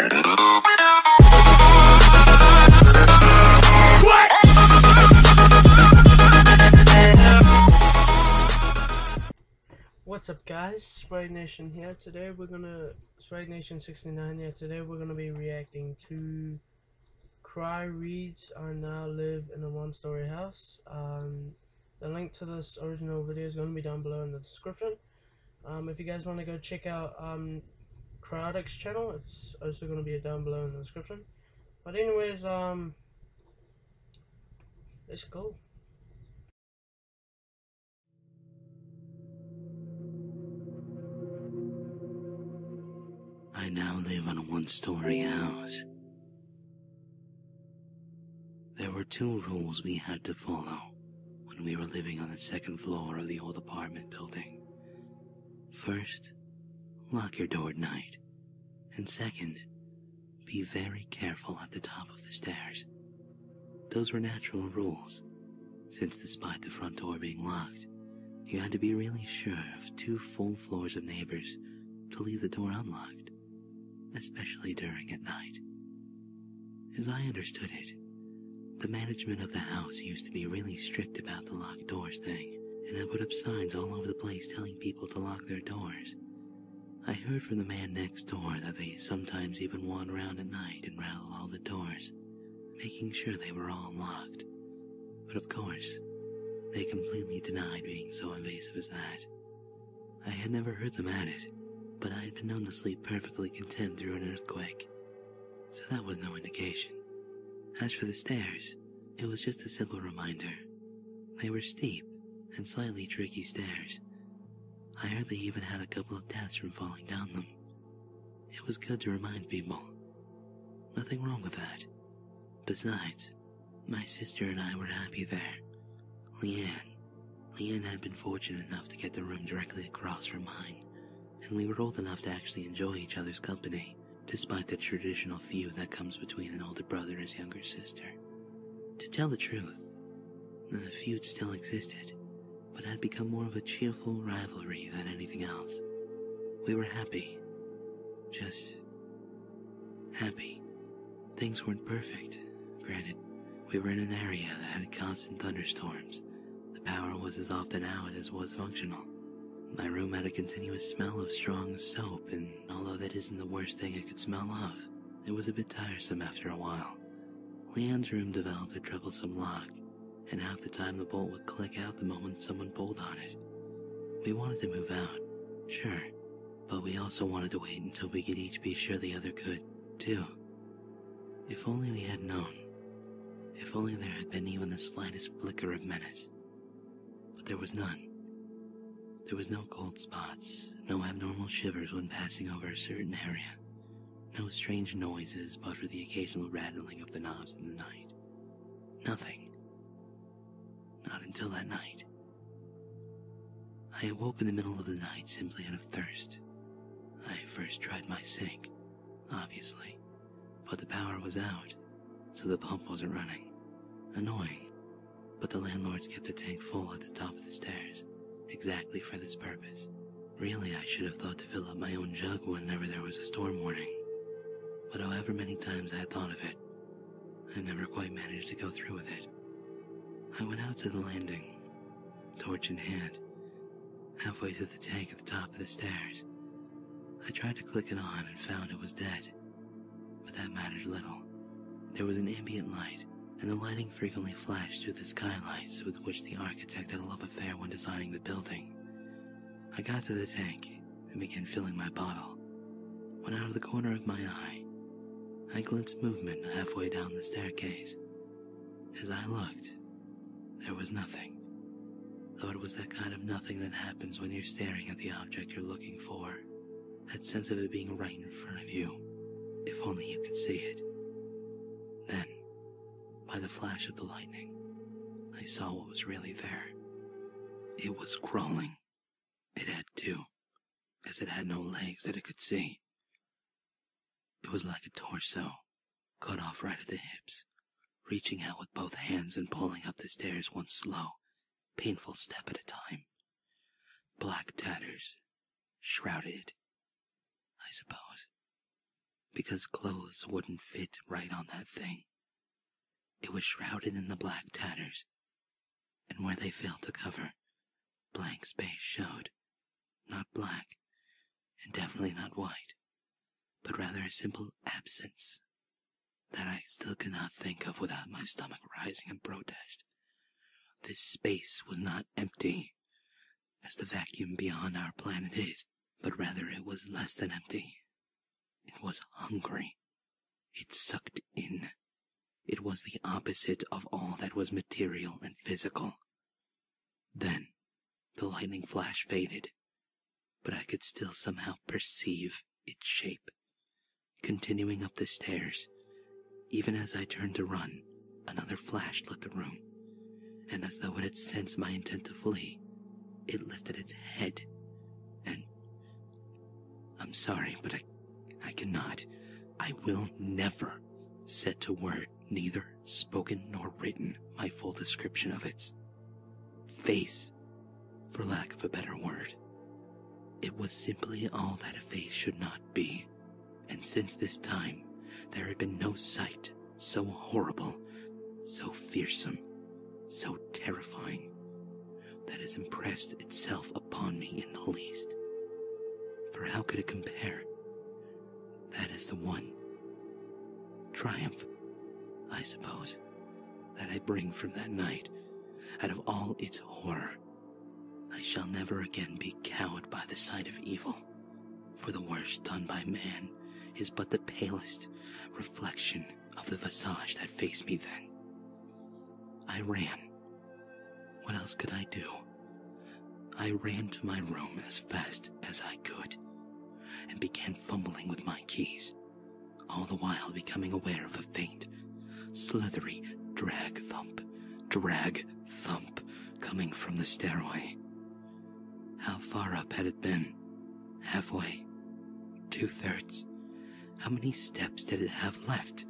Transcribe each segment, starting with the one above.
What's up, guys? Sprite Nation here. Sprite Nation 69 here. Today we're gonna be reacting to Cry Reads I Now Live in a One-Story House. The link to this original video is gonna be down below in the description. If you guys want to go check out Crowdic's channel, it's also gonna be down below in the description. But anyways, let's go. I now live in a one-story house. There were two rules we had to follow when we were living on the second floor of the old apartment building. First, lock your door at night. And second, be very careful at the top of the stairs. Those were natural rules, since despite the front door being locked, you had to be really sure of 2 full floors of neighbors to leave the door unlocked, especially during at night. As I understood it, the management of the house used to be really strict about the locked doors thing, and had put up signs all over the place telling people to lock their doors. I heard from the man next door that they sometimes even wander around at night and rattle all the doors, making sure they were all locked. But of course, they completely denied being so invasive as that. I had never heard them at it, but I had been known to sleep perfectly content through an earthquake, so that was no indication. As for the stairs, it was just a simple reminder. They were steep and slightly tricky stairs. I heard they even had a couple of deaths from falling down them. It was good to remind people. Nothing wrong with that. Besides, my sister and I were happy there. Leanne had been fortunate enough to get the room directly across from mine, and we were old enough to actually enjoy each other's company, despite the traditional feud that comes between an older brother and his younger sister. To tell the truth, the feud still existed, but had become more of a cheerful rivalry than anything else. We were happy. Just happy. Things weren't perfect. Granted, we were in an area that had constant thunderstorms. The power was as often out as was functional. My room had a continuous smell of strong soap, and although that isn't the worst thing it could smell of, it was a bit tiresome after a while. Leanne's room developed a troublesome lock, and half the time the bolt would click out the moment someone pulled on it. We wanted to move out, sure, but we also wanted to wait until we could each be sure the other could, too. If only we had known. If only there had been even the slightest flicker of menace. But there was none. There was no cold spots, no abnormal shivers when passing over a certain area, no strange noises but for the occasional rattling of the knobs in the night. Nothing. Not until that night. I awoke in the middle of the night simply out of thirst. I first tried my sink, obviously, but the power was out, so the pump wasn't running. Annoying, but the landlords kept the tank full at the top of the stairs, exactly for this purpose. Really, I should have thought to fill up my own jug whenever there was a storm warning. But however many times I had thought of it, I never quite managed to go through with it. I went out to the landing, torch in hand, halfway to the tank at the top of the stairs. I tried to click it on and found it was dead, but that mattered little. There was an ambient light, and the lighting frequently flashed through the skylights with which the architect had a love affair when designing the building. I got to the tank and began filling my bottle, when out of the corner of my eye, I glimpsed movement halfway down the staircase. As I looked, there was nothing, though it was that kind of nothing that happens when you're staring at the object you're looking for, that sense of it being right in front of you, if only you could see it. Then, by the flash of the lightning, I saw what was really there. It was crawling. It had 2, as it had no legs that it could see. It was like a torso, cut off right at the hips, reaching out with both hands and pulling up the stairs one slow, painful step at a time. Black tatters shrouded it, I suppose. because clothes wouldn't fit right on that thing. It was shrouded in the black tatters, and where they failed to cover, blank space showed, not black, and definitely not white, but rather a simple absence that I still cannot think of without my stomach rising in protest. This space was not empty, as the vacuum beyond our planet is, but rather it was less than empty. It was hungry. It sucked in. It was the opposite of all that was material and physical. Then, the lightning flash faded, but I could still somehow perceive its shape. Continuing up the stairs, even as I turned to run, another flash lit the room, and as though it had sensed my intent to flee, it lifted its head, and... I'm sorry, but I cannot, I will never set to word, neither spoken nor written, my full description of its face, for lack of a better word. It was simply all that a face should not be, and since this time, there had been no sight so horrible, so fearsome, so terrifying, that has impressed itself upon me in the least. For how could it compare? That is the one triumph, I suppose, that I bring from that night. Out of all its horror, I shall never again be cowed by the sight of evil, for the worst done by man is but the palest reflection of the visage that faced me then. I ran. What else could I do? I ran to my room as fast as I could, and began fumbling with my keys, all the while becoming aware of a faint, slithery drag thump, coming from the stairway. How far up had it been? Halfway? 2/3? How many steps did it have left?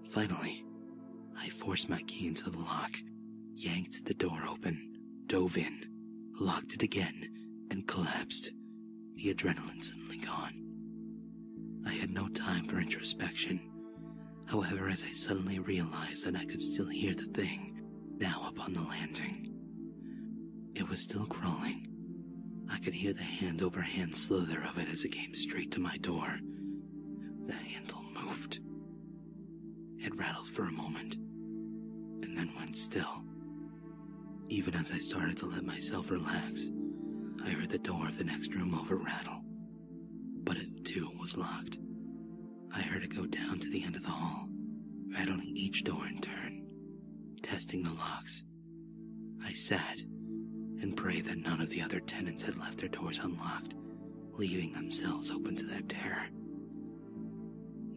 Finally, I forced my key into the lock, yanked the door open, dove in, locked it again, and collapsed, the adrenaline suddenly gone. I had no time for introspection. However, as I suddenly realized that I could still hear the thing, now up on the landing. It was still crawling. I could hear the hand-over-hand slither of it as it came straight to my door. The handle moved. It rattled for a moment, and then went still. Even as I started to let myself relax, I heard the door of the next room over rattle, but it too was locked. I heard it go down to the end of the hall, rattling each door in turn, testing the locks. I sat and prayed that none of the other tenants had left their doors unlocked, leaving themselves open to their terror.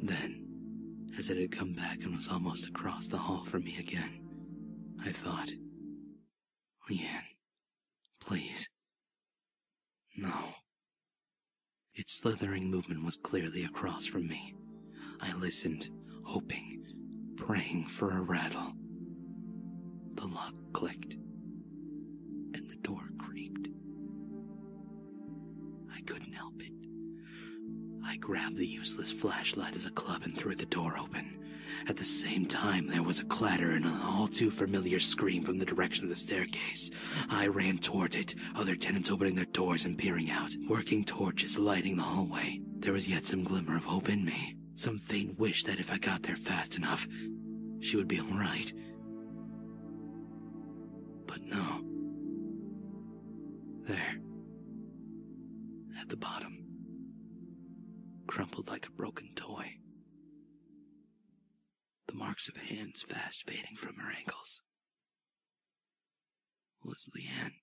Then, as it had come back and was almost across the hall from me again, I thought, Leanne, please. No. Its slithering movement was clearly across from me. I listened, hoping, praying for a rattle. The lock clicked, and the door creaked. I couldn't help it. I grabbed the useless flashlight as a club and threw the door open. At the same time, there was a clatter and an all-too-familiar scream from the direction of the staircase. I ran toward it, other tenants opening their doors and peering out, working torches lighting the hallway. There was yet some glimmer of hope in me, some faint wish that if I got there fast enough, she would be all right. But no. There, at the bottom, crumpled like a broken toy, the marks of hands fast fading from her ankles, was Leanne.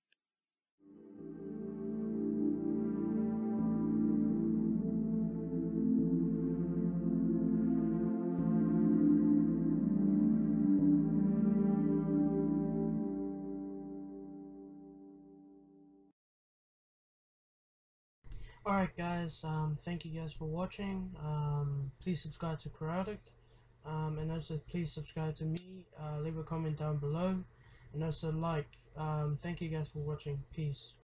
Alright guys, thank you guys for watching. Please subscribe to Chaotic, and also please subscribe to me, leave a comment down below, and also like. Thank you guys for watching. Peace.